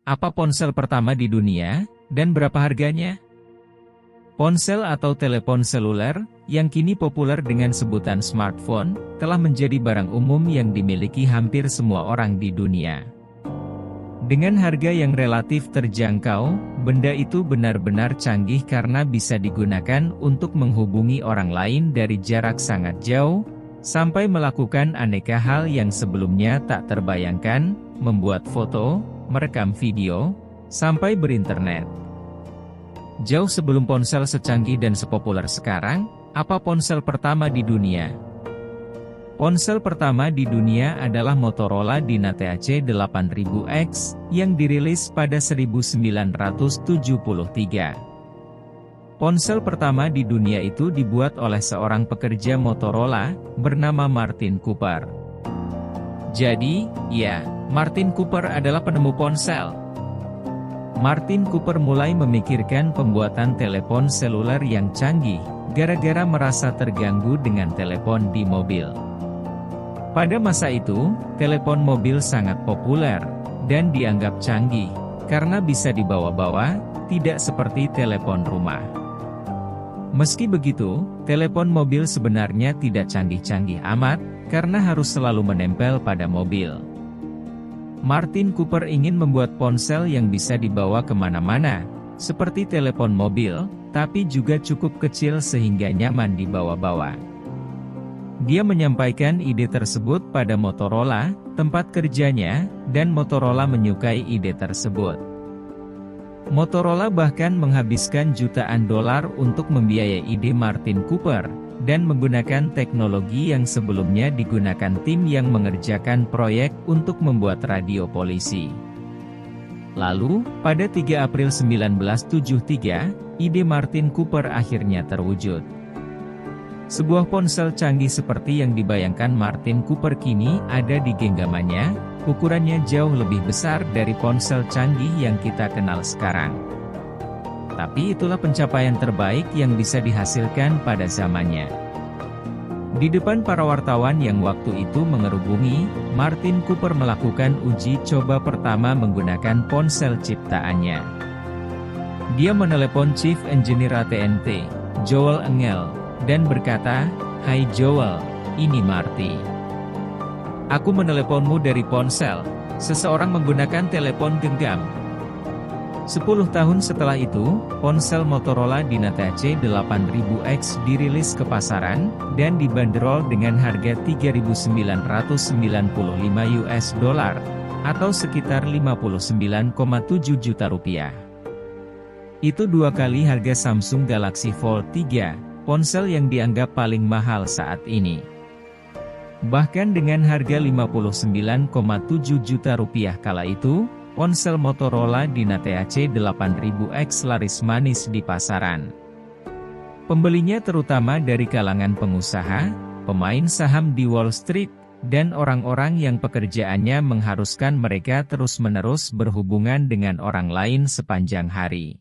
Apa ponsel pertama di dunia, dan berapa harganya? Ponsel atau telepon seluler, yang kini populer dengan sebutan smartphone, telah menjadi barang umum yang dimiliki hampir semua orang di dunia. Dengan harga yang relatif terjangkau, benda itu benar-benar canggih karena bisa digunakan untuk menghubungi orang lain dari jarak sangat jauh, sampai melakukan aneka hal yang sebelumnya tak terbayangkan, membuat foto, merekam video, sampai berinternet. Jauh sebelum ponsel secanggih dan sepopuler sekarang, apa ponsel pertama di dunia? Ponsel pertama di dunia adalah Motorola Dynata C8000X, yang dirilis pada 1973. Ponsel pertama di dunia itu dibuat oleh seorang pekerja Motorola, bernama Martin Cooper. Jadi, ya, Martin Cooper adalah penemu ponsel. Martin Cooper mulai memikirkan pembuatan telepon seluler yang canggih, gara-gara merasa terganggu dengan telepon di mobil. Pada masa itu, telepon mobil sangat populer, dan dianggap canggih, karena bisa dibawa-bawa, tidak seperti telepon rumah. Meski begitu, telepon mobil sebenarnya tidak canggih-canggih amat, karena harus selalu menempel pada mobil. Martin Cooper ingin membuat ponsel yang bisa dibawa kemana-mana, seperti telepon mobil, tapi juga cukup kecil sehingga nyaman dibawa-bawa. Dia menyampaikan ide tersebut pada Motorola, tempat kerjanya, dan Motorola menyukai ide tersebut. Motorola bahkan menghabiskan jutaan dolar untuk membiayai ide Martin Cooper, dan menggunakan teknologi yang sebelumnya digunakan tim yang mengerjakan proyek untuk membuat radio polisi. Lalu, pada 3 April 1973, ide Martin Cooper akhirnya terwujud. Sebuah ponsel canggih seperti yang dibayangkan Martin Cooper kini ada di genggamannya, ukurannya jauh lebih besar dari ponsel canggih yang kita kenal sekarang. Tapi itulah pencapaian terbaik yang bisa dihasilkan pada zamannya. Di depan para wartawan yang waktu itu mengerubungi, Martin Cooper melakukan uji coba pertama menggunakan ponsel ciptaannya. Dia menelepon Chief Engineer AT&T, Joel Engel, dan berkata, "Hai Joel, ini Marty. Aku meneleponmu dari ponsel, seseorang menggunakan telepon genggam." 10 tahun setelah itu, ponsel Motorola Dynata C8000X dirilis ke pasaran, dan dibanderol dengan harga $3.995, atau sekitar 59,7 juta rupiah. Itu 2 kali harga Samsung Galaxy Fold 3, ponsel yang dianggap paling mahal saat ini. Bahkan dengan harga 59,7 juta rupiah kala itu, ponsel Motorola Dynata C8000X laris manis di pasaran. Pembelinya terutama dari kalangan pengusaha, pemain saham di Wall Street, dan orang-orang yang pekerjaannya mengharuskan mereka terus-menerus berhubungan dengan orang lain sepanjang hari.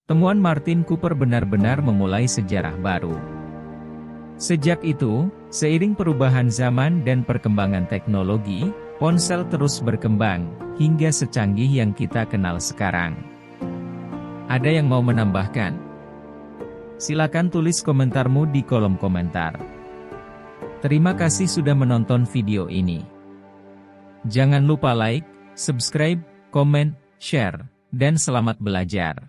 Temuan Martin Cooper benar-benar memulai sejarah baru. Sejak itu, seiring perubahan zaman dan perkembangan teknologi, ponsel terus berkembang, hingga secanggih yang kita kenal sekarang. Ada yang mau menambahkan? Silakan tulis komentarmu di kolom komentar. Terima kasih sudah menonton video ini. Jangan lupa like, subscribe, komen, share, dan selamat belajar.